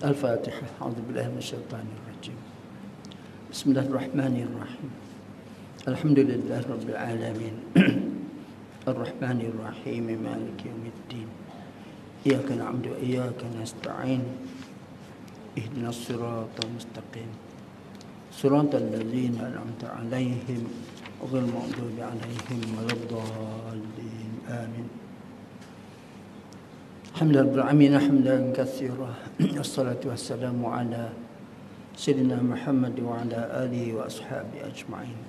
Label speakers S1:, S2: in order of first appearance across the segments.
S1: Al-Fatihah. A'udzubillahi minasyaitonir rajim. Bismillahirrahmanirrahim. Alhamdulillahi rabbil alamin. Ar-Rahmanir Rahim. Maliki yaumiddin. Iyyaka na'budu wa iyyaka nasta'in. Ihdinas siratal mustaqim. Siratal ladzina an'amta 'alaihim ghairil maghdubi 'alaihim waladdallin. Amin. Alhamdulillah hamdan katsira. Wassalatu wassalamu ala sayyidina Muhammad wa ala alihi wa ashabihi ajma'in.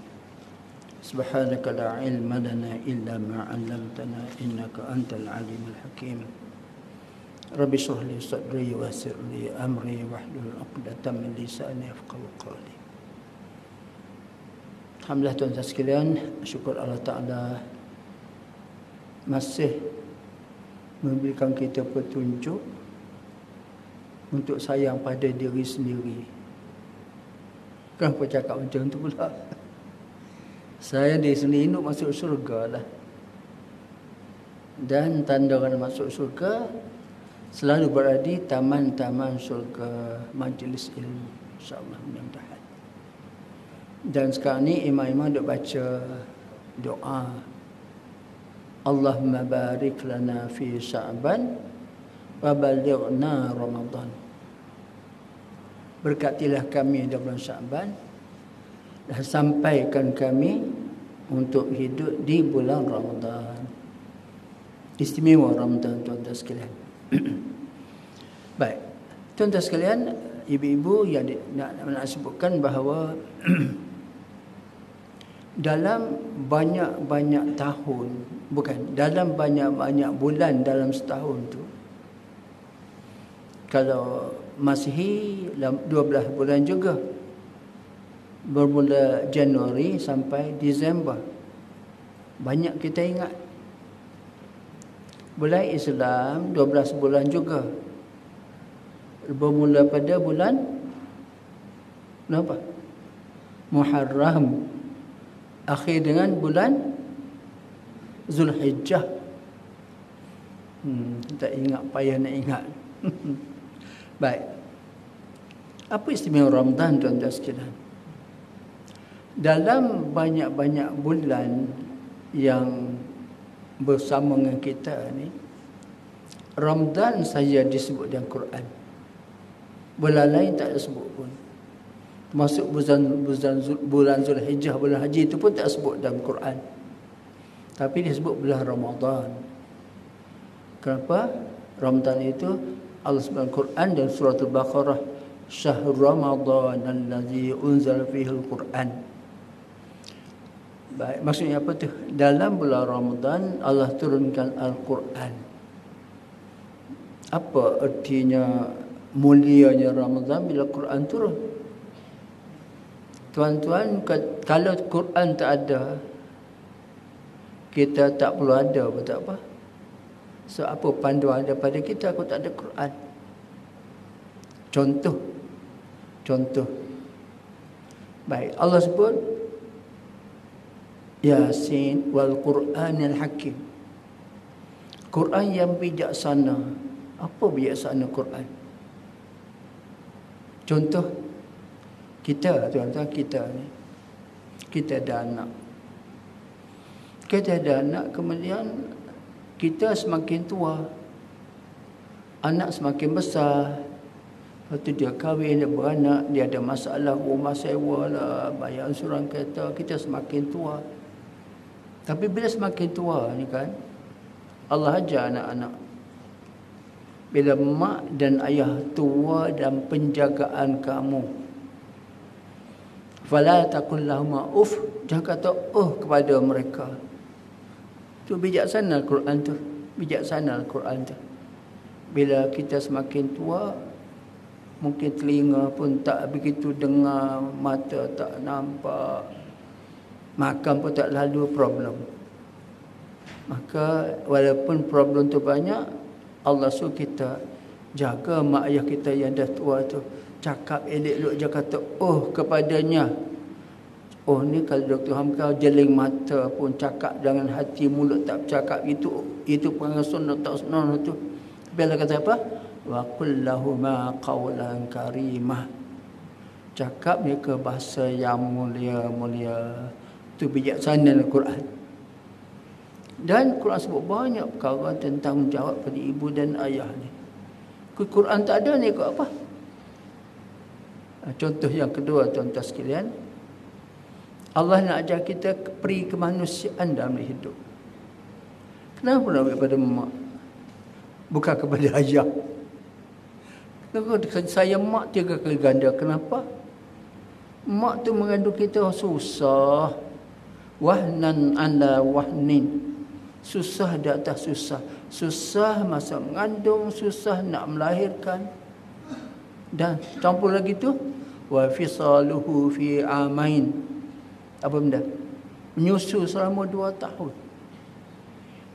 S1: Subhanaka la ilma lana illa ma 'allamtana innaka antal alimul hakim. Rabbi shrah li sadri wa yassir li amri wahlul 'uqdatam min lisani yafqahu qawli. Alhamdulillah tuan-tuan sekalian, syukur Allah Ta'ala masih memberikan kita petunjuk untuk sayang pada diri sendiri. Kenapa cakap macam tu pula? Saya di sini nak masuk syurga lah. Dan tanda orang masuk syurga selalu berada di taman-taman syurga, majlis ilmu, insyaAllah mudah-mudahan. Dan sekarang ni imam-imam duk baca doa, Allahumma barik lana fi Sya'ban wa balighna Ramadan. Berkatilah kami di bulan Sya'ban dan sampaikan kami untuk hidup di bulan Ramadan. Istimewa Ramadan, tuan-tuan sekalian. Baik, tuan-tuan sekalian, ibu-ibu yang nak sebutkan bahawa dalam banyak-banyak tahun, dalam banyak-banyak bulan dalam setahun tu, kalau Masihi 12 bulan juga, bermula Januari sampai Disember. Banyak kita ingat. Bulan Islam 12 bulan juga, bermula pada bulan apa? Muharram, akhir dengan bulan Zulhijjah. Tak ingat, payah nak ingat. Baik. Apa istimewa Ramadan, tuan-tuan sekalian? Dalam banyak-banyak bulan yang bersama dengan kita ni, Ramadan saja disebut dalam Quran. Bulan lain tak disebut pun. Masuk bulan Zulhijjah, bulan haji itu pun tak sebut dalam Quran. Tapi disebut bulan Ramadan. Kenapa? Ramadan itu Allah sebut Quran dan surah Al-Baqarah, Syahrul Ramadan allazi unzila fihi al-Quran. Baik, maksudnya apa tu? Dalam bulan Ramadan Allah turunkan Al-Quran. Apa artinya mulianya Ramadan bila Quran turun? Tuan-tuan, kalau Quran tak ada, kita tak perlu ada pun tak apa. So, apa panduan daripada kita kalau tak ada Quran? Contoh. Baik, Allah sebut Yasin wal Quranil Hakim. Quran yang bijaksana. Apa bijaksana Quran? Contoh, kita, tuan-tuan, kita ni, kita ada anak. Kita ada anak, kemudian kita semakin tua, anak semakin besar. Lepas tu dia kahwin, dia beranak, dia ada masalah rumah sewa lah, bayar ansuran kereta, kita semakin tua. Tapi bila semakin tua ni kan, Allah ajar anak-anak, bila mak dan ayah tua dalam penjagaan kamu, fala taqul lahum uff, jangan kata kepada mereka. Tu bijaksana Al-Quran tu. Bijaksana Al-Quran tu. Bila kita semakin tua, mungkin telinga pun tak begitu dengar, mata tak nampak, makan pun tak lalu, problem. Maka walaupun problem tu banyak, Allah suruh kita jaga mak ayah kita yang dah tua tu. Cakap elok-elok, jangan kata kepadanya. Ni kalau Dr. Hamka jeling mata pun cakap dengan hati, mulut tak bercakap, itu perangai sunnah tak sunnah tu. Bila kata apa? Wa qul lahuma qawlan karimah. Cakap mereka bahasa yang mulia-mulia. Itu bijaksana Al-Quran. Dan Quran sebut banyak perkara tentang jawab pada ibu dan ayah ni. Quran tak ada ni ikut apa? Contoh yang kedua, tuan-tuan sekalian, Allah nak ajar kita peri kemanusiaan dalam hidup. Kenapa nak ambil pada mak? Bukan kepada ayah. Kenapa saya mak 3 kali ganda? Kenapa? Mak tu mengandung kita susah. Wahnan ala wahnin. Susah di atas susah. Susah masa mengandung, susah nak melahirkan. Dan campur lagi tu, wa fisaluhu fi amain. Apa benda? Menyusu selama 2 tahun.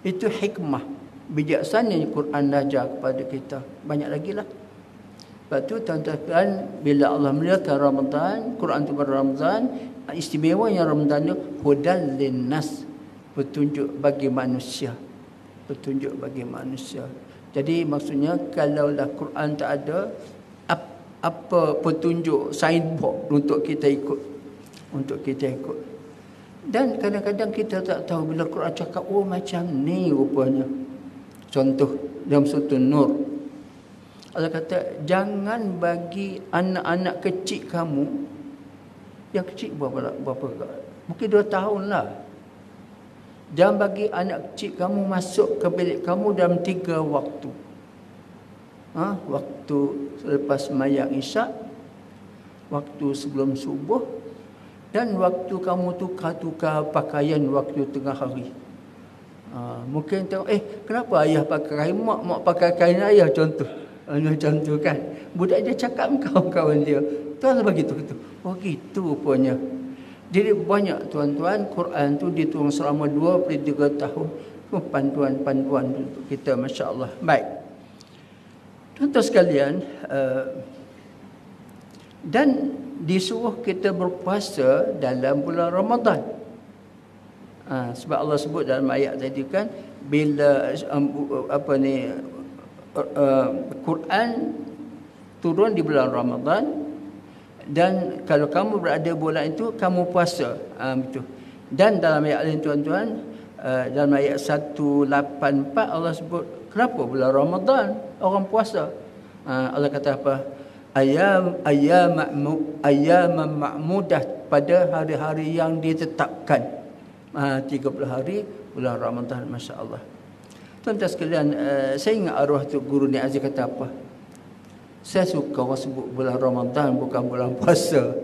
S1: Itu hikmah. Bijaksana Quran ajar kepada kita. Banyak lagi lah. Sebab tu tuan-tuan, bila Allah melihatkan Ramadan, Quran tu pada Ramadan, istimewanya Ramadan tu hudal linnas, petunjuk bagi manusia. Petunjuk bagi manusia. Jadi maksudnya kalaulah Quran tak ada, apa petunjuk signboard untuk kita ikut. Untuk kita ikut. Dan kadang-kadang kita tak tahu bila Quran cakap, oh macam ni rupanya. Contoh dalam surah Nur, Allah kata, jangan bagi anak-anak kecil kamu, yang kecil berapa? Mungkin 2 tahun lah. Jangan bagi anak kecil kamu masuk ke bilik kamu dalam 3 waktu. Waktu selepas sembahyang Isyak, waktu sebelum subuh, dan waktu kamu tukar-tukar pakaian waktu tengah hari. Mungkin tengok, kenapa ayah pakai kain mak pakai kain ayah, contoh. Macam tu kan. Budak dia cakap dengan kawan-kawan dia, tuan bagi tu. Oh gitu rupanya. Jadi banyak tuan-tuan, Quran tu diturun selama 23 tahun. Panduan-panduan untuk kita, masya-Allah. Baik. Tuan-tuan sekalian, dan disuruh kita berpuasa dalam bulan Ramadan. Sebab Allah sebut dalam ayat tadi kan, bila Quran turun di bulan Ramadan, dan kalau kamu berada bulan itu, kamu puasa. Betul. Dan dalam ayat lain tuan-tuan, dalam ayat 184 Allah sebut kenapa bulan Ramadan orang puasa. Allah kata apa? Ayyaman ma'mudah, pada hari-hari yang ditetapkan. 30 hari bulan Ramadan, masya-Allah. Tuan-tuan sekalian, saya ingat arwah tu guru Nik Aziz kata apa? Saya suka orang sebut bulan Ramadan bukan bulan puasa.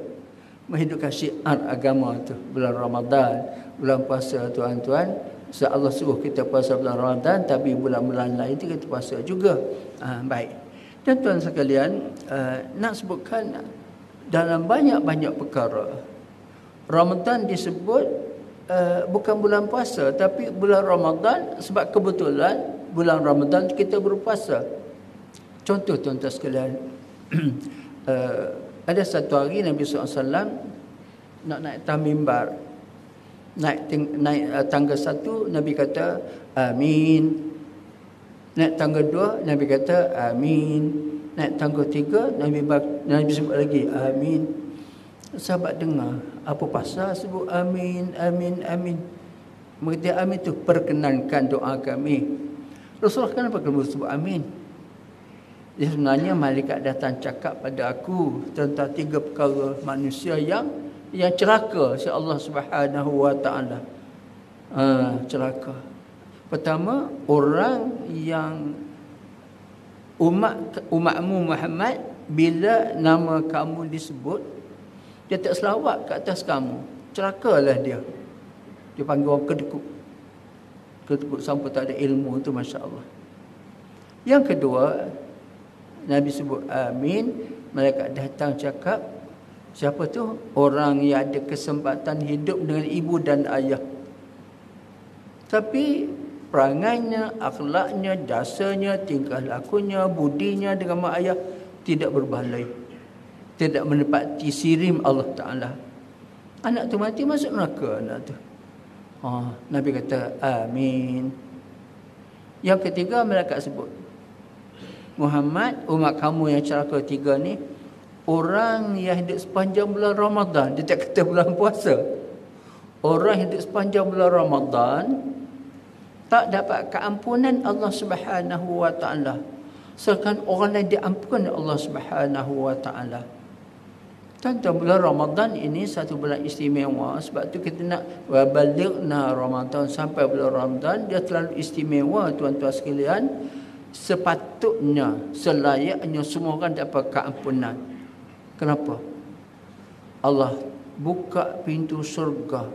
S1: Menghidupkan syiar agama tu, bulan Ramadan, bulan puasa tuan-tuan. So Allah suruh kita puasa bulan Ramadan, tapi bulan-bulan lain tu kita puasa juga. Baik. Dan tuan sekalian, nak sebutkan dalam banyak-banyak perkara, Ramadan disebut bukan bulan puasa, tapi bulan Ramadan sebab kebetulan bulan Ramadan kita berpuasa. Contoh tuan-tuan sekalian, ada satu hari Nabi SAW nak naik atas mimbar. Naik tangga 1, Nabi kata amin. Naik tangga 2, Nabi kata amin. Naik tangga 3, Nabi sebut lagi amin. Sahabat dengar, apa pasal sebut amin, amin, amin? Mengerti amin tu, perkenankan doa kami. Rasulullah kenapa kena sebut amin? Dia sebenarnya malaikat datang cakap pada aku tentang 3 perkara manusia yang celaka si Allah Subhanahu wa taala. Celaka. Pertama, orang yang umatmu Muhammad, bila nama kamu disebut, dia tak selawat ke atas kamu, celakalah dia. Dia panggil orang kedekut. Kedekut sampai tak ada ilmu tu, masya-Allah. Yang kedua, Nabi sebut amin, malaikat datang cakap, siapa tu? Orang yang ada kesempatan hidup dengan ibu dan ayah, tapi perangainya, akhlaknya, dasarnya, tingkah lakunya, budinya dengan mak ayah tidak berbaloi, tidak menepati sirim Allah Ta'ala. Anak tu mati, masuk neraka anak tu. Nabi kata amin. Yang ketiga, malaikat sebut, Muhammad, umat kamu yang celaka 3 ni, orang yang hidup sepanjang bulan Ramadan, dia tak kata bulan puasa. Orang hidup sepanjang bulan Ramadan tak dapat keampunan Allah Subhanahu wa taala. Sedangkan orang lain diampun Allah Subhanahu wa taala. Tentang bulan Ramadan ini satu bulan istimewa, sebab tu kita nak wabalighna Ramadan, sampai bulan Ramadan dia terlalu istimewa tuan-tuan sekalian. Sepatutnya, selayaknya semua orang dapat keampunan. Kenapa? Allah buka pintu surga,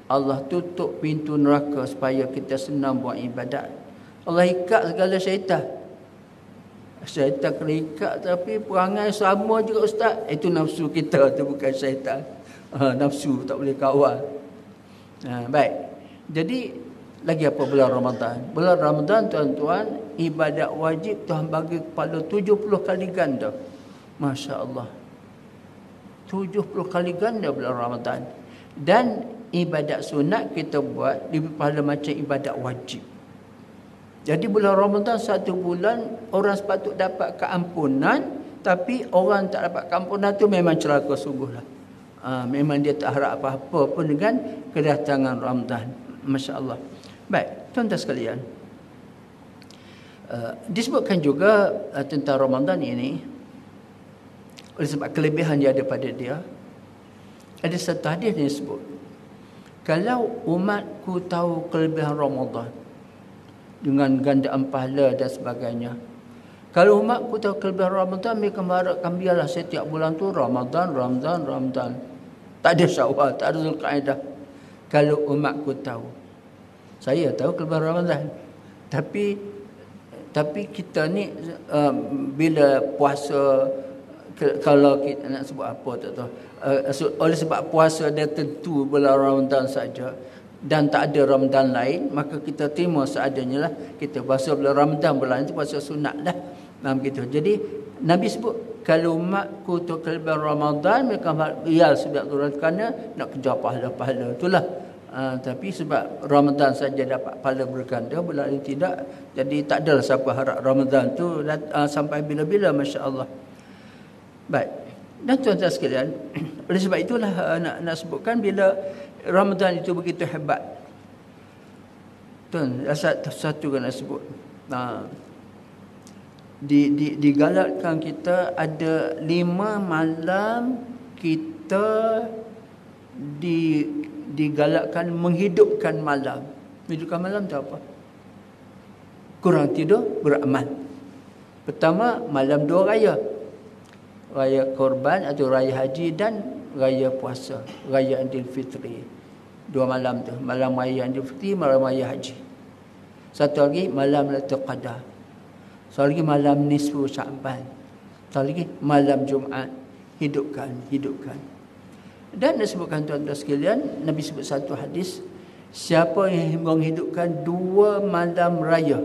S1: Allah tutup pintu neraka supaya kita senang buat ibadat. Allah ikat segala syaitan. Syaitan kena ikat, tapi perangai sama juga ustaz. Itu nafsu kita tu, bukan syaitan. Nafsu tak boleh kawal. Baik. Jadi lagi apa bulan Ramadan? Bulan Ramadan tuan-tuan, ibadat wajib Tuhan bagi kepada 70 kali ganda. Masya Allah. 70 kali ganda bulan Ramadan. Dan ibadat sunat kita buat lebih pahala macam ibadat wajib. Jadi bulan Ramadan satu bulan orang sepatut dapat keampunan, tapi orang tak dapat keampunan tu memang celaka sungguhlah. Memang dia tak harap apa-apa pun dengan kedatangan Ramadan. Masya Allah. Baik, tuan-tuan sekalian. Disebutkan juga tentang Ramadan ini, oleh sebab kelebihan yang ada pada dia, ada satu hadis yang disebut, kalau umatku tahu kelebihan Ramadan dengan gandaan pahala dan sebagainya, kalau umatku tahu kelebihan Ramadan, mereka mengharapkan biarlah setiap bulan tu Ramadan. Tak ada Syawal, tak ada Zulqa'dah. Kalau umatku tahu. Saya tahu kelebihan Ramadan. Tapi kita ni bila puasa, kalau kita nak sebut apa tak tahu. Oleh sebab puasa dia tentu bulan Ramadan saja dan tak ada Ramadan lain, maka kita terima seadanya lah. Kita puasa bulan Ramadan, bulan itu puasa sunat lah. Begitu. Jadi Nabi sebut, kalau umatku tu kelebihan Ramadan, mereka riyal sudah turun kerana nak kejar pahala-pahala itulah. Tapi sebab Ramadan saja dapat pahala berganda, bulan ini tidak. Jadi tak adalah siapa harap Ramadan tu sampai bila-bila, Masya Allah. Baik. Dan tuan-tuan sekalian, oleh sebab itulah nak sebutkan bila Ramadan itu begitu hebat. Tuan, satu kan nak sebut. Digalakkan kita ada 5 malam kita digalakkan menghidupkan malam. Menghidupkan malam tu apa? Kurang tidur, beramal. Pertama, malam 2 raya. Raya Korban atau Raya Haji dan Raya Puasa, Raya Aidilfitri. 2 malam tu, malam Raya Aidilfitri, malam Raya Haji. Satu lagi malam Lailatul Qadar. Satu lagi malam Nisfu Sya'ban. Satu lagi malam Jumaat. Hidupkan. Dan disebutkan tuan-tuan sekalian, Nabi sebut satu hadis, siapa yang menghidupkan 2 malam raya,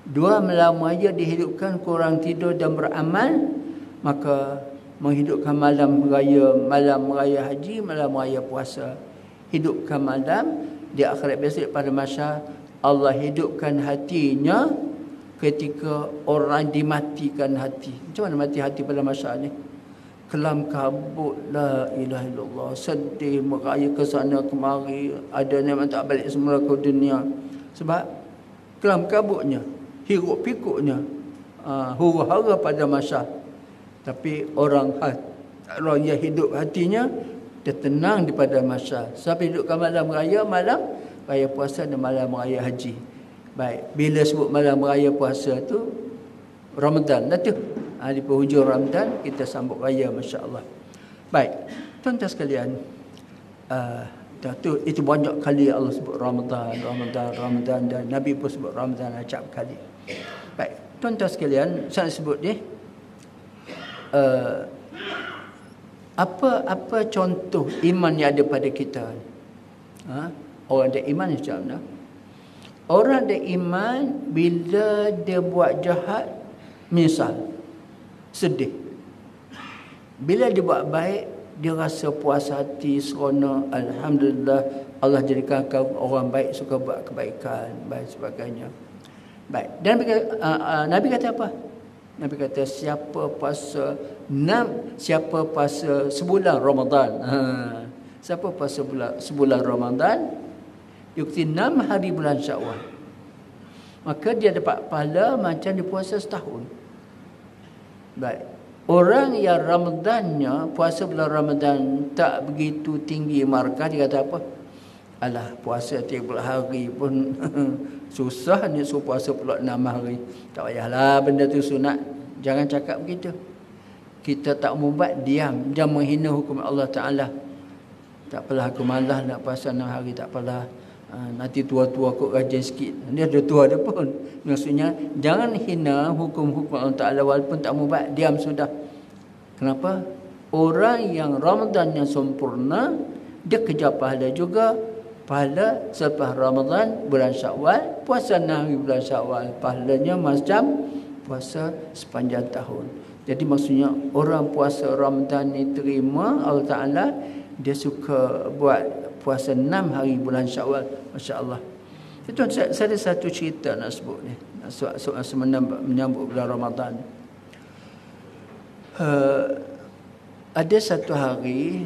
S1: 2 malam raya dihidupkan, kurang tidur dan beramal, maka menghidupkan malam raya haji, malam raya puasa. Hidupkan malam di akhirat besok pada masa Allah hidupkan hatinya ketika orang dimatikan hati. Macam mana mati hati pada masa ni? Kelam kabut, la ilaha illallah, sedih, meraya ke sana kemari, ada yang tak balik semula ke dunia. Sebab kelam kabutnya, hiruk pikuknya, huru-hara pada masa. Tapi orang yang hidup hatinya, dia tenang daripada masa. Sampai hidupkan malam raya puasa dan malam raya haji. Baik, bila sebut malam raya puasa tu Ramadan dah tu. Di penghujung Ramadan kita sambut raya, masya-Allah. Baik, tuan-tuan sekalian, itu banyak kali Allah sebut Ramadan dan Nabi pun sebut Ramadan acap kali. Baik, tuan-tuan sekalian, saya sebut ni apa contoh iman yang ada pada kita? Orang ada iman macam mana? Orang ada iman bila dia buat jahat menyesal, sedih. Bila dia buat baik, dia rasa puas hati, seronok, alhamdulillah Allah jadikan kau orang baik, suka buat kebaikan, baik sebagainya. Baik. Dan Nabi kata apa? Nabi kata siapa puasa sebulan Ramadan. Siapa puasa sebulan Ramadan, ikuti 6 hari bulan Syawal, maka dia dapat pahala macam dia puasa setahun. Baik. Orang yang Ramadannya, puasa bulan Ramadan tak begitu tinggi markah, dia kata apa? Alah, puasa 30 hari pun susah ni, suruh puasa pula 6 hari. Tak payahlah, benda tu sunat. Jangan cakap begitu. Kita tak membuat, diam. Jangan menghina hukum Allah Ta'ala. Tak apalah, aku malas nak puasa 6 hari, tak apalah. Nanti tua-tua kok rajin sikit. Dia ada tua dia pun. Maksudnya, jangan hina hukum-hukum Allah Ta'ala walaupun tak membuat, diam sudah. Kenapa? Orang yang Ramadan yang sempurna, dia kejar pahala juga. Pahala selepas Ramadan, bulan Syawal, puasa 6 hari bulan Syawal. Pahalanya macam puasa sepanjang tahun. Jadi maksudnya orang puasa Ramadan ni terima Allah Ta'ala, dia suka buat puasa 6 hari bulan Syawal. Masya Allah. Itu saya ada satu cerita nak sebut ni. Menyambut bulan Ramadan. Ada satu hari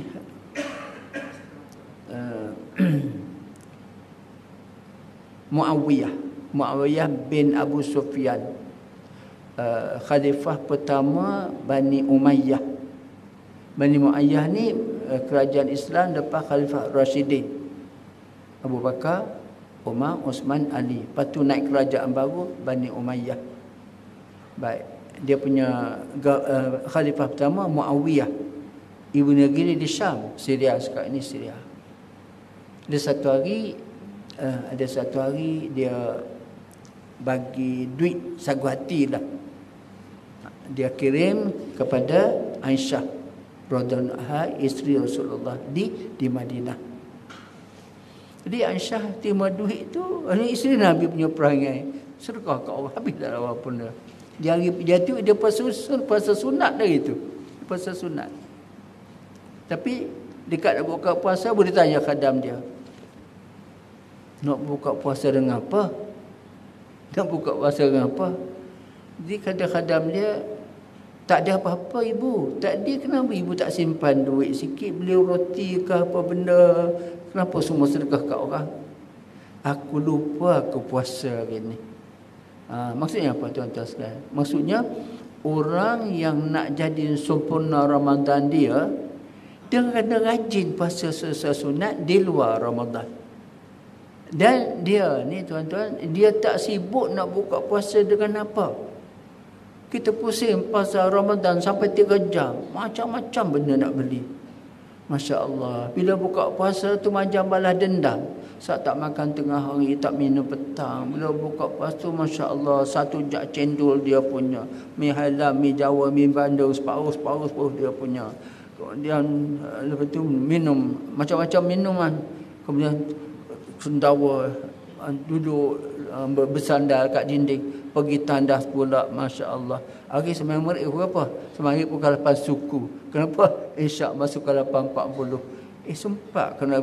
S1: Muawiyah bin Abu Sufyan, khalifah pertama Bani Umayyah. Bani Umayyah ni kerajaan Islam lepas Khalifah Rashidin, Abu Bakar, Umar, Osman, Ali. Lepas tu naik kerajaan baru Bani Umayyah. Baik, dia punya khalifah pertama Muawiyah, ibu negeri di Syam, Syria sekarang ini Syria. Ada satu hari dia bagi duit sagu hati lah. Dia kirim kepada Aisyah radhiyallahu anha, isteri Rasulullah di Madinah. Jadi Aisyah terima duit tu, isteri Nabi punya perangai sedekah kat Allah, habis dah apa pun dah. Dia puasa sunat dah itu. Puasa sunat. Tapi dekat nak buka puasa boleh tanya khadam dia, nak buka puasa dengan apa? Nak buka puasa dengan apa? Jadi kadang-kadang dia, tak ada apa-apa ibu. Tadi kenapa ibu tak simpan duit sikit, beli roti ke apa benda? Kenapa semua sedekah kat orang? Aku lupa aku puasa hari ni. Maksudnya apa tuan-tuan sekalian? Maksudnya orang yang nak jadi sempurna Ramadan dia kena rajin puasa sunat di luar Ramadan. Dan dia ni tuan-tuan, dia tak sibuk nak buka puasa dengan apa. Kita pusing pasal Ramadan sampai 3 jam. Macam-macam benda nak beli. Masya Allah. Bila buka puasa tu macam balas dendam. Saat tak makan tengah hari, tak minum petang. Bila buka puasa tu Masya Allah, 1 jak cendol dia punya. Mi halam, mi Jawa, mi Bandung, separuh dia punya. Kemudian lepas tu minum macam-macam minuman. Kemudian sendawa, duduk bersandar kat dinding, pergi tandas pula. Masya Allah. Hari sembahyang maghrib berapa? Sembahyang pukul 8 suku. Kenapa? Isyak masuk ke 8.40. Sempat kena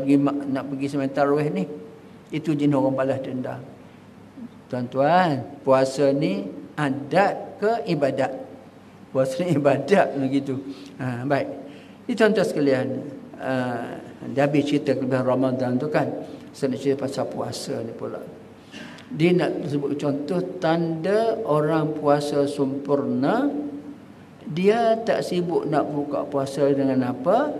S1: nak pergi sembahyang tarawih ni. Itu jenis orang balas dendam. Tuan-tuan, puasa ni adat ke ibadat? Puasa ni ibadat begitu. Baik. Ini tuan-tuan sekalian, dah habis cerita kelebihan Ramadan tu kan. Saya nak cerita pasal puasa ni pula. Dia nak sebut contoh tanda orang puasa sempurna. Dia tak sibuk nak buka puasa dengan apa.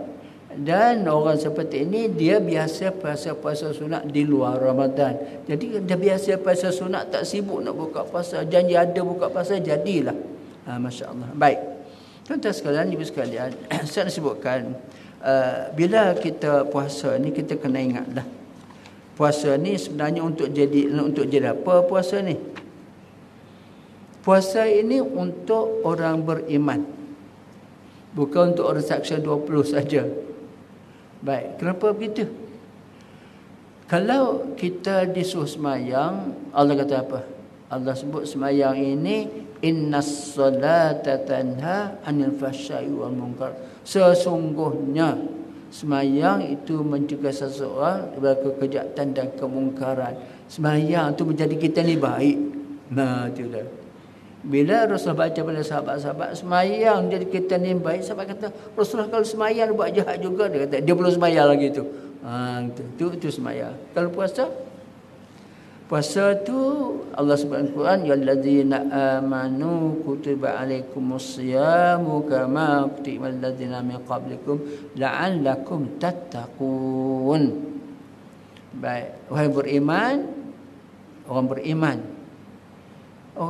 S1: Dan orang seperti ini dia biasa puasa sunat di luar Ramadan. Jadi dia biasa puasa sunat, tak sibuk nak buka puasa. Janji ada buka puasa, jadilah. Masya Allah. Baik. Tuan-tuan sekalian, ibu sekalian, saya nak sebutkan bila kita puasa ni kita kena ingatlah. Puasa ni sebenarnya untuk jadi apa puasa ni? Puasa ini untuk orang beriman. Bukan untuk orang Seksyen 20 saja. Baik, kenapa begitu? Kalau kita disuruh semayang, Allah kata apa? Allah sebut semayang ini innas salata tanha 'anil fahsya'i wal munkar. Sesungguhnya semayang itu mencegah seseorang daripada kekejahatan dan kemungkaran. Semayang itu menjadi kita ni baik. Nah, itu dah. Bila Rasulullah baca pada sahabat-sahabat semayang jadi kita ni baik, sahabat kata Rasulullah kalau semayang buat jahat juga, dia kata dia belum semayang lagi tu. Itu semayang. Kalau puasa tu Allah sebut dalam Quran, ya allazina amanu kutiba alaikumusyamu kama kutiba allazina min qablikum la'allakum tattaqun. Baik, wahai beriman, orang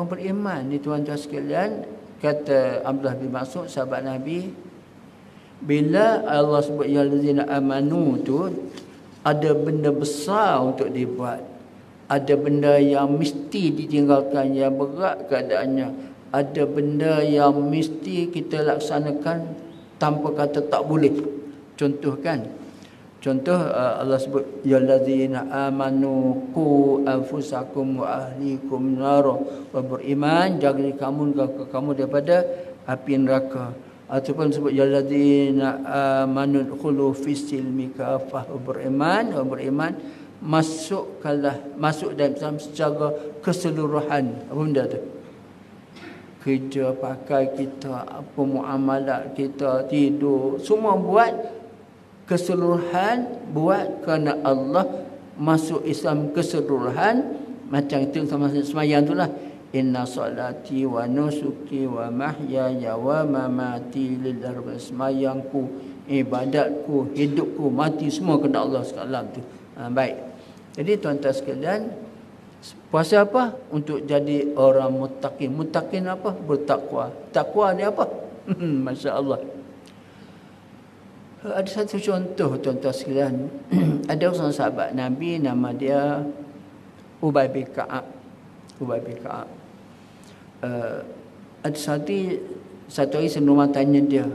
S1: beriman ni tuan-tuan sekalian, kata Abdullah bin Mas'ud sahabat Nabi, bila Allah sebut ya allazina amanu tu ada benda besar untuk dibuat, ada benda yang mesti ditinggalkan, yang berat keadaannya, ada benda yang mesti kita laksanakan tanpa kata tak boleh. Contoh Allah sebut ya allazina amanu qu anfusakum wa ahlikum nar, wa beriman jaga kamu daripada api neraka. Ataupun sebut ya allazina amanu khulu fis silmi kafah, beriman masuk dalam Islam secara keseluruhan. Apa benda tu? Kerja pakai kita, apa muamalat kita, tidur, semua buat keseluruhan, buat kerana Allah, masuk Islam keseluruhan. Macam itu sama semayang itulah, inna salati wa nusuki wa mahyaya wa mamati lillahi rabbil alamin. Semayangku, ibadatku, hidupku, mati semua kerana Allah sekalian tu. Baik. Jadi tuan-tuan sekalian, puasa apa? Untuk jadi orang muttaqin. Muttaqin apa? Bertakwa. Takwa ni apa? Masya-Allah. Ada satu contoh tuan-tuan sekalian. Ada seorang sahabat Nabi, nama dia Ubay bin Ka'ab. Ada satu hari sebelum tanya dia,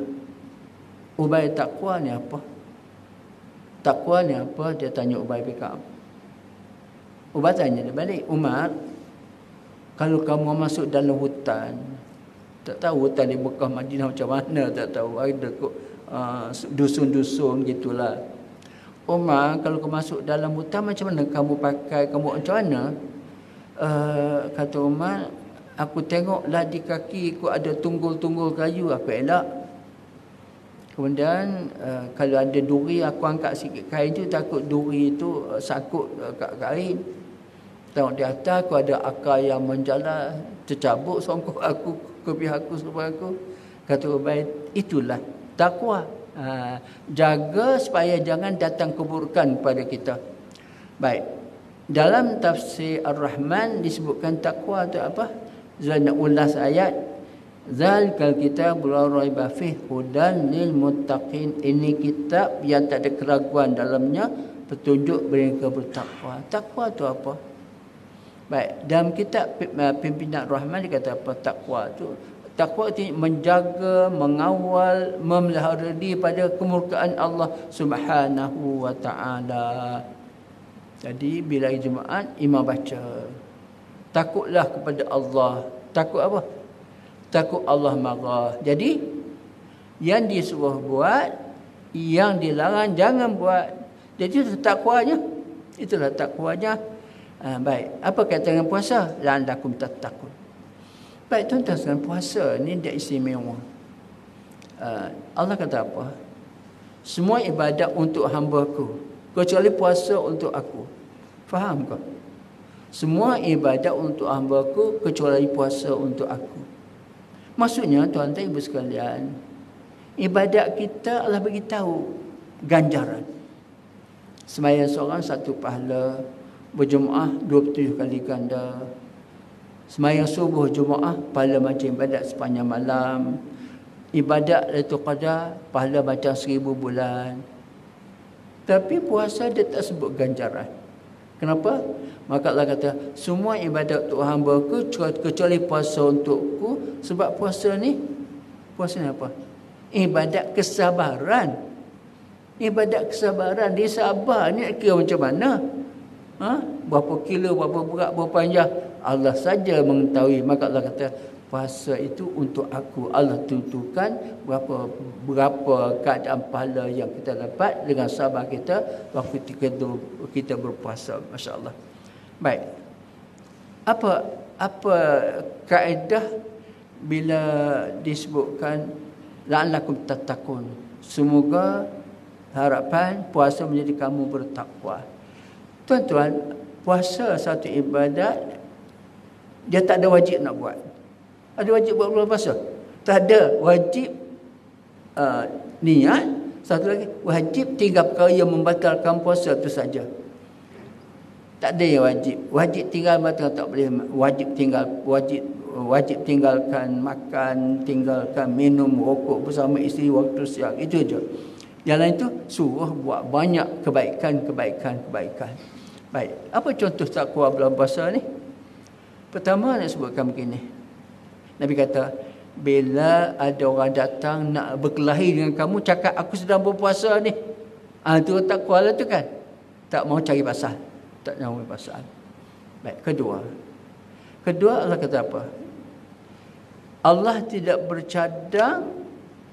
S1: Ubay, takwa ni apa? Takwa ni apa? Dia tanya Ubay bin Ka'ab. Ubay tanya dia balik, Umar, kalau kamu masuk dalam hutan, tak tahu hutan di Mekah Madinah macam mana, tak tahu, ada dusun-dusun gitulah. Umar, kalau kamu masuk dalam hutan macam mana kamu pakai, kamu macam mana? Kata Umar, aku tengoklah di kaki aku ada tunggul-tunggul kayu, aku elak. Kemudian kalau ada duri, aku angkat sikit kain tu, takut duri tu sakut kat kain. Tengok di atas aku ada akar yang menjalar, tercabut songkok aku ke pihak aku, sebab aku. Kata Ubay, itulah takwa. Jaga supaya jangan datang keburukan kepada kita. Baik. Dalam tafsir Ar-Rahman disebutkan takwa itu apa? Zana ulas ayat. Zalikal kitabul la raiba fihi hudan lil muttaqin. Ini kitab yang tak ada keraguan dalamnya, petunjuk mereka bertakwa. Takwa itu apa? Baik, dalam kitab Pimpinan Rahman dia kata apa takwa tu? Takwa itu menjaga, mengawal, memelihara diri pada kemurkaan Allah Subhanahu wa taala. Jadi bila Jumaat imam baca, takutlah kepada Allah. Takut apa? Takut Allah marah. Jadi yang disuruh buat, yang dilarang jangan buat. Jadi itu takwanya. Itulah takwanya. Baik, apa kata dengan puasa? La'allakum tattaqun. Baik, tuan-tuan sekalian, puasa ni dia istimewa. Allah kata apa? Semua ibadat untuk hamba-Ku, kecuali puasa untuk aku. Faham ke? Semua ibadat untuk hamba-Ku, kecuali puasa untuk aku. Maksudnya, tuan-tuan ibu sekalian, ibadat kita Allah bagi tahu ganjaran. Sembahyang seorang satu pahala, berjemaah 27 kali ganda. Sembahyang subuh Jumaat pahala macam ibadat sepanjang malam. Ibadat Lailatul Qadar pahala macam 1000 bulan. Tapi puasa dia tak sebut ganjaran. Kenapa? Maka Allah kata, semua ibadat untuk hamba-Ku kecuali puasa untukku. Sebab puasa ni apa? Ibadat kesabaran. Ibadat kesabaran. Dia sabar ni kira macam mana? Berapa kilo, berapa berat, berapa panjang, Allah saja mengetahui. Maka Allah kata, puasa itu untuk aku. Allah tentukan berapa keadaan pahala yang kita dapat dengan sabar kita waktu kita berpuasa. Masya Allah. Baik. Apa apa kaedah bila disebutkan la'allakum tattaqun, semoga harapan puasa menjadi kamu bertakwa. Tuan-tuan, puasa satu ibadat, dia tak ada wajib nak buat. Ada wajib buat bulan puasa? Tak ada. Wajib niat. Satu lagi, wajib 3 perkara yang membatalkan puasa itu saja. Tak ada yang wajib. Wajib tinggal batal tak boleh. Wajib tinggalkan makan, tinggalkan minum, rokok bersama isteri waktu siang. Itu je. Yang lain tu suruh buat banyak kebaikan. Baik. Apa contoh takwa bulan puasa ni? Pertama nak sebutkan begini. Nabi kata, bila ada orang datang nak berkelahi dengan kamu, cakap aku sedang berpuasa ni. Itu takwa lah tu kan. Tak mau cari pasal. Tak mau pasal. Baik, kedua Allah kata apa? Allah tidak bercadang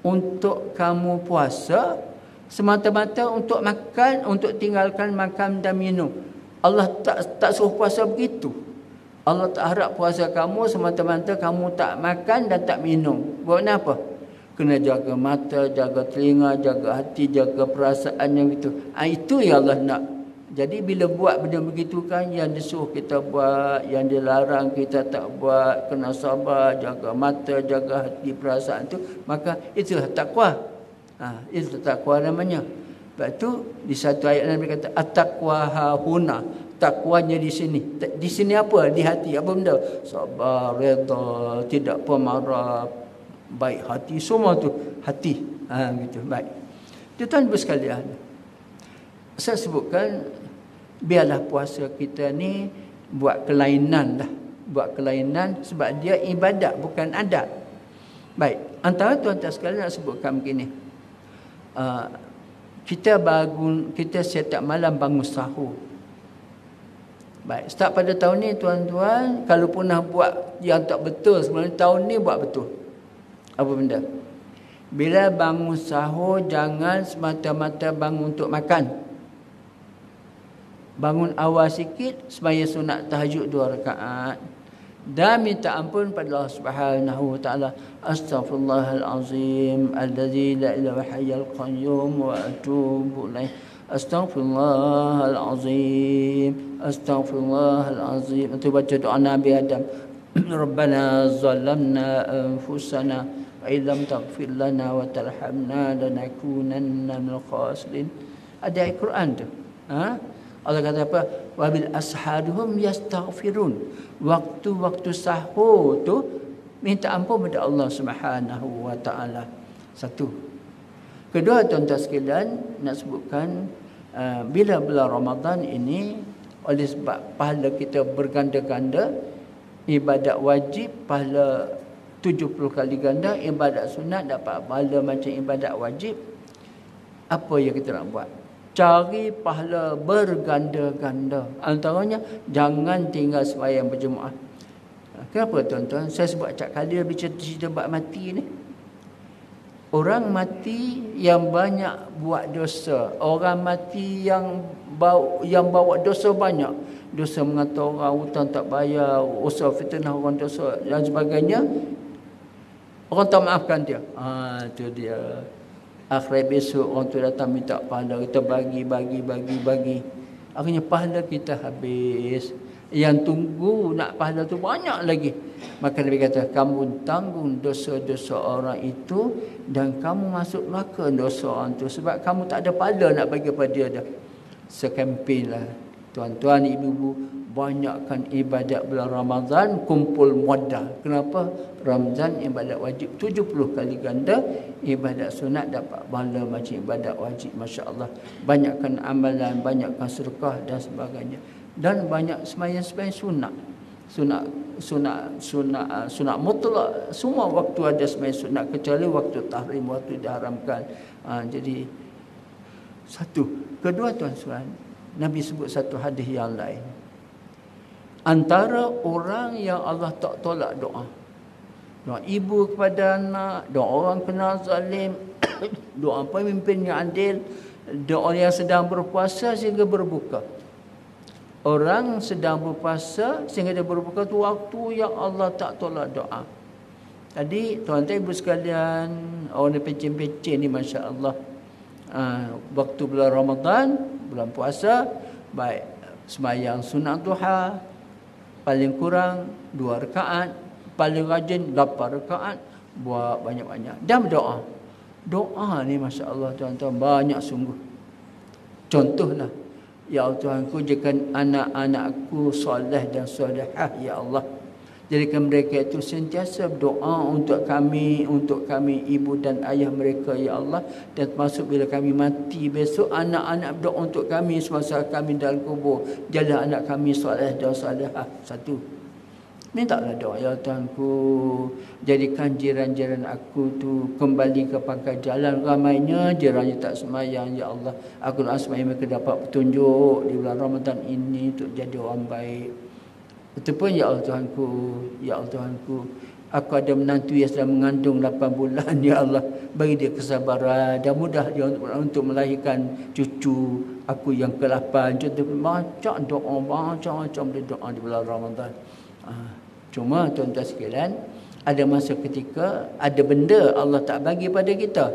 S1: untuk kamu puasa semata-mata untuk makan, untuk tinggalkan makan dan minum. Allah tak suruh puasa begitu. Allah tak harap puasa kamu semata-mata kamu tak makan dan tak minum. Buat apa? Kena jaga mata, jaga telinga, jaga hati, jaga perasaan yang itu. Itu yang Allah nak. Jadi bila buat benda begitu kan, yang disuruh kita buat, yang dilarang kita tak buat, kena sabar, jaga mata, jaga hati, perasaan tu, maka itulah takwa. Itu takwa namanya. Sebab tu di satu ayat Nabi kata at-taqwa hahuna. Takwanya di sini. Di sini apa? Di hati. Apa benda? Sabar, redha, tidak pemarah, baik hati, semua tu hati. Gitu. Baik. Tuan-tuan sekalian, saya sebutkan biarlah puasa kita ni buat kelainan lah. Buat kelainan sebab dia ibadat bukan adat. Baik. Antara tuan-tuan sekalian nak sebutkan begini. Kita setiap malam bangun sahur. Baik, start pada tahun ni tuan-tuan, kalau pernah buat yang tak betul sebenarnya, tahun ni buat betul. Apa benda? Bila bangun sahur, jangan semata-mata bangun untuk makan. Bangun awal sikit, sembahyang sunat tahajud 2 rakaat. Dan minta ampun pada Allah Subhanahu wa taala. Astaghfirullahalazim allazi la ilaha illal qayyum wa atubu ilaih. Astaghfirullahalazim. Itu baca doa Nabi Adam. Rabbana zalamna anfusana wa illam taghfir lana wa tarhamna lanakunanna minal khasirin. Ada ayat Quran tu. Allah kata apa? Wabil asharuhum yastaghfirun. Waktu-waktu sahur tu minta ampun kepada Allah Subhanahu wa taala. Satu. Kedua, tuan-tuan sekalian, nak sebutkan bila bulan Ramadan ini, oleh sebab pahala kita berganda-ganda, ibadat wajib pahala 70 kali ganda, ibadat sunat dapat pahala macam ibadat wajib. Apa yang kita nak buat? Cari pahala berganda-ganda. Antaranya, jangan tinggal sembahyang berjemaah. Kenapa tuan-tuan? Saya sebut acap kali lebih cerita bab mati ni. Orang mati yang banyak buat dosa. Orang mati yang bawa dosa banyak. Dosa mengata orang, hutang tak bayar, usaha fitnah orang, dosa dan sebagainya. Orang tak maafkan dia. Itu dia. Akhirat besok orang tu datang minta pahala, kita bagi. Akhirnya pahala kita habis. Yang tunggu nak pahala tu banyak lagi. Maka Nabi kata, kamu tanggung dosa-dosa orang itu dan kamu masuk neraka dosa orang tu. Sebab kamu tak ada pahala nak bagi pada dia dah. Sekempen lah. Tuan-tuan, ibu-ibu, banyakkan ibadat bulan Ramadan, kumpul modal. Kenapa? Ramadan ibadat wajib 70 kali ganda, ibadat sunat dapat pahala macam ibadat wajib. Masya Allah. Banyakkan amalan, banyakkan sedekah dan sebagainya. Dan banyak sembahyang sunat mutlak. Semua waktu ada sembahyang sunat kecuali waktu tahrim, waktu diharamkan. Jadi satu. Kedua, tuan-tuan, Nabi sebut satu hadis yang lain. Antara orang yang Allah tak tolak doa ibu kepada anak, doa orang kena zalim, doa pemimpin yang adil, doa yang sedang berpuasa sehingga berbuka. Orang sedang berpuasa sehingga dia berbuka tu waktu yang Allah tak tolak doa. Tadi tuan-tuan ibu sekalian, orang pecin-pecin ni masya-Allah. Waktu bulan Ramadan, bulan puasa, baik sembahyang sunat duha paling kurang 2 rakaat, paling rajin 8 rakaat, buat banyak-banyak dan berdoa. Doa ni masya-Allah tuan-tuan banyak sungguh. Contohlah, ya Allah Tuhanku, jadikan anak-anakku soleh dan solehah ya Allah. Jadikan mereka itu sentiasa berdoa untuk kami ibu dan ayah mereka ya Allah. Dan termasuk bila kami mati besok, anak-anak berdoa untuk kami semasa kami dalam kubur. Jadilah anak kami soleh dan solehah. Satu. Mintalah doa, ya Tuhanku, jadikan jiran-jiran aku tu kembali ke pangkal jalan. Ramainya jirannya tak semayang, ya Allah. Aku nak semayang mereka dapat petunjuk di bulan Ramadan ini untuk jadi orang baik. Itu pun ya Allah Tuhanku, ya Allah Tuhanku, aku ada menantu yang sedang mengandung 8 bulan, ya Allah. Bagi dia kesabaran dan mudah dia untuk melahirkan cucu aku yang ke-8. Contoh macam doa, macam-macam doa di bulan Ramadan. Cuma tuan-tuan sekalian, ada masa ketika ada benda Allah tak bagi pada kita.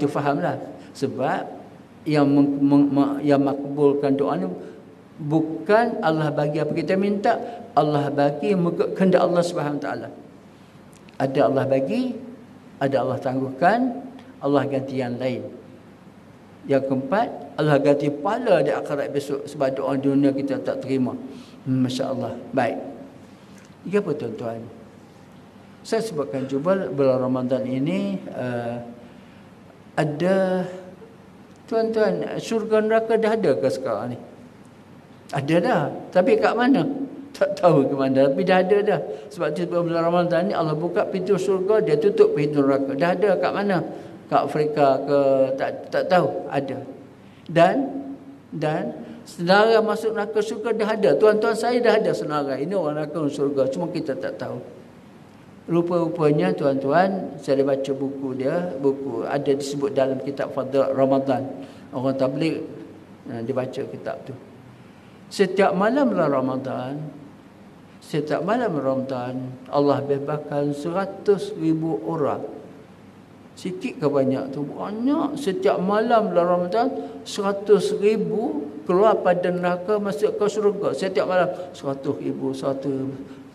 S1: Tu fahamlah. Sebab yang makbulkan doa ni bukan Allah bagi apa kita minta, Allah bagi kehendak Allah Subhanahu taala. Ada Allah bagi, ada Allah tangguhkan, Allah ganti yang lain. Yang keempat, Allah ganti pahala di akhirat besok sebab doa dunia kita tak terima. Masya-Allah. Baik. Ya apa tuan-tuan? Saya sebutkan juga bulan Ramadan ini ada, tuan-tuan, syurga neraka dah ada ke sekarang ni? Ada dah. Tapi kat mana? Tak tahu ke mana. Tapi dah ada dah. Sebab tu bulan Ramadan ni Allah buka pintu syurga, dia tutup pintu neraka. Dah ada kat mana? Kat Afrika ke? Tak tahu. Ada. Dan senarai masuk neraka syurga dah ada. Tuan-tuan saya dah ada senarai. Ini orang neraka syurga. Cuma kita tak tahu. Rupa-rupanya tuan-tuan, saya baca buku dia. Buku ada disebut dalam kitab Fadl Ramadan. Orang tabligh dia baca kitab tu. Setiap malam Ramadan, Allah bebaskan 100,000 orang. Sikit ke banyak tu? Banyak. Setiap malam Ramadan 100,000 keluar pada neraka masuk ke syurga. Setiap malam 100,000.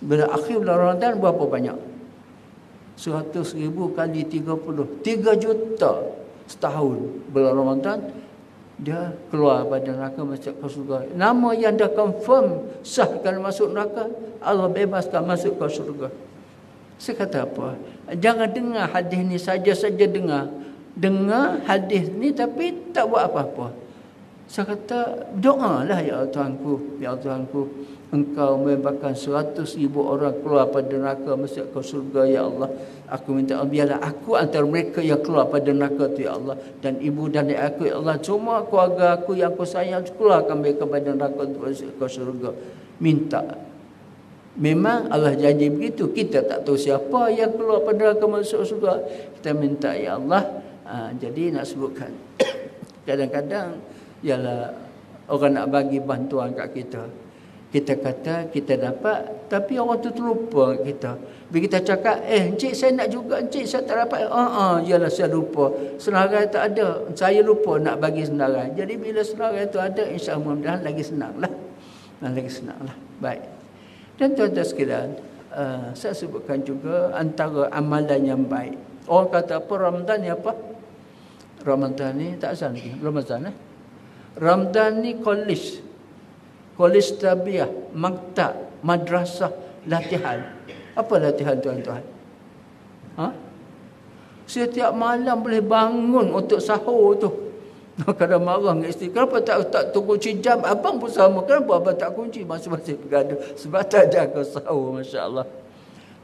S1: Bila akhir bulan Ramadan berapa banyak? 100,000 kali 30. 3 juta setahun bulan Ramadan dia keluar pada neraka masuk ke syurga. Nama yang dah confirm sahkan masuk neraka, Allah bebaskan masuk ke syurga. Saya kata apa? Jangan dengar hadis ni saja dengar. Dengar hadis ni tapi tak buat apa-apa. Saya kata, doalah ya Tuhanku, ya Tuhanku, Engkau membebaskan 100,000 orang keluar pada neraka masuk ke surga, ya Allah. Aku minta biarlah aku antara mereka yang keluar pada neraka tu, ya Allah. Dan ibu dan adik aku, ya Allah, semua keluarga aku yang aku sayang, keluarkan mereka pada neraka untuk masuk ke surga. Minta. Memang Allah janji begitu. Kita tak tahu siapa yang keluar pada neraka masuk surga. Kita minta, ya Allah. Jadi nak sebutkan, kadang-kadang ialah orang nak bagi bantuan kat kita. Kita kata kita dapat, tapi orang tu terlupa kita. Bila kita cakap, encik saya nak juga, encik saya tak dapat. Ialah saya lupa. Senarai tak ada. Saya lupa nak bagi senarai. Jadi bila senarai tu ada, insya-Allah mudah-mudahan lagi senanglah. Lagi senanglah. Baik. Dan tuan-tuan sekalian, saya sebutkan juga antara amalan yang baik. Orang kata apa Ramadan ni apa? Ramadan ni tak asal lagi. Ramadan Ramadan ni college tabiah, maktab, madrasah, latihan. Apa latihan tuan-tuan? Setiap malam boleh bangun untuk sahur tu. Kadang marah dengan isteri, kenapa tak kunci jam? Abang pun sama, kenapa abang tak kunci? Masing-masing bergaduh sebab tak jaga sahur, masya-Allah.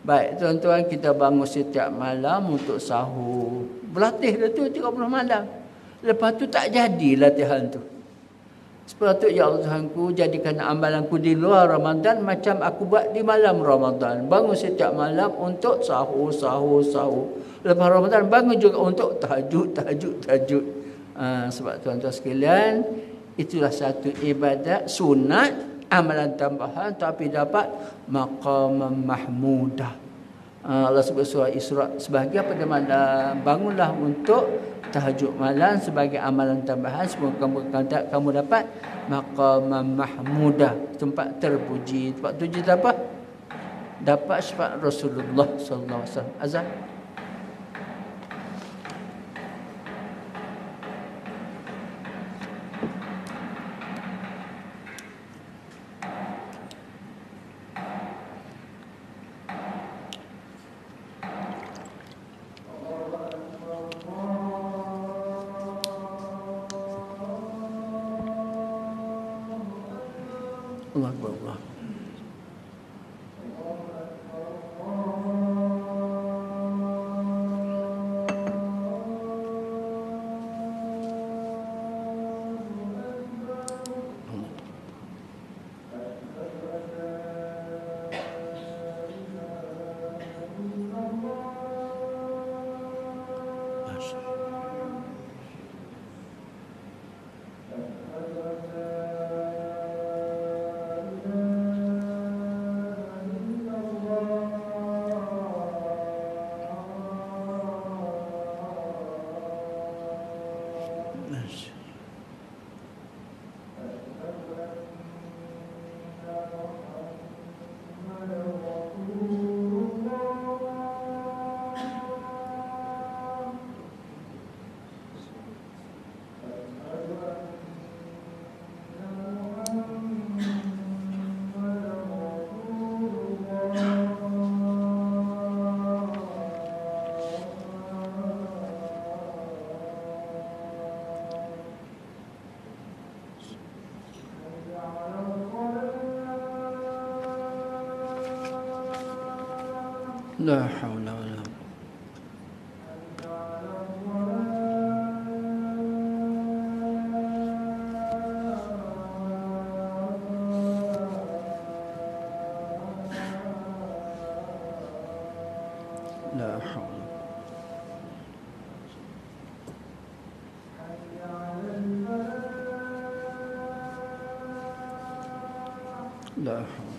S1: Baik tuan-tuan, kita bangun setiap malam untuk sahur. Berlatih dah tu 30 malam. Lepas tu tak jadi latihan tu. Sepatutnya, ya Allah Tuhanku, jadikan amalanku di luar Ramadan macam aku buat di malam Ramadan. Bangun setiap malam untuk sahur. Lepas Ramadan bangun juga untuk tahajud. Sebab tuan-tuan sekalian, itulah satu ibadat sunat amalan tambahan tapi dapat maqamam mahmudah. Allah sebut surah Isra sebagai pada malam, bangunlah untuk tahajud malam sebagai amalan tambahan, semoga kamu dapat maqamam mahmudah, tempat terpuji. Tempat terpuji apa? Dapat syafaat Rasulullah sallallahu alaihi wasallam. Azan. Allah Akbar, Allah. لا حول ولا قوة. لا حول. لا حول.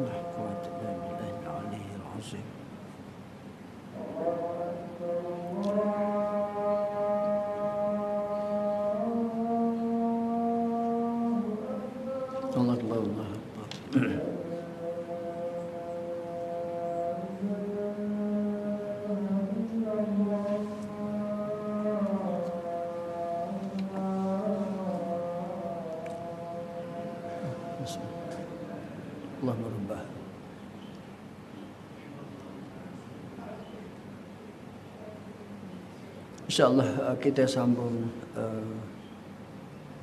S1: لا قوة إلا بالله العلي العظيم. الله أكبر الله أكبر. اللهم ربه. InsyaAllah kita sambung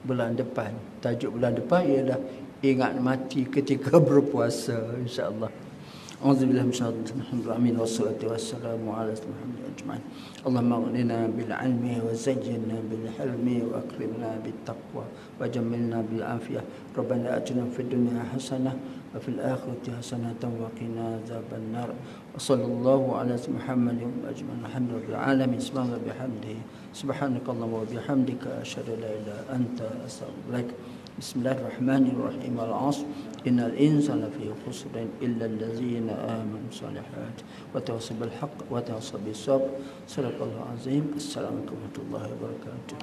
S1: bulan depan. Tajuk bulan depan ialah ingat mati ketika berpuasa, insyaAllah. A'udzubillahi minasyaitonir rajim. Wassalatu wassalamu ala Muhammadin ajma'in. Allahumma aghnina bil 'ilmi wa zayyinna bil hilmi wa akrimna bit taqwa wa jammilna bil afiyah. Rabbana atina fid dunya hasanah wa fil akhirati hasanatan wa qina adzaban nar. Wa sallallahu ala Muhammadin ajma'in. Alhamdulillahil alamin. Subhanallahi bihamdihi. Subhanakallahumma wa bihamdika asyhadu an la ilaha illa anta astaghfiruka. Bismillahirrahmanirrahim. Al-'asr. Innal insana lafi khusrin illa allazina amanu salihat wa tawassaw bil haqq wa tawassaw bis sabr. Sadaqallahu azim. Assalamualaikum warahmatullahi wabarakatuh.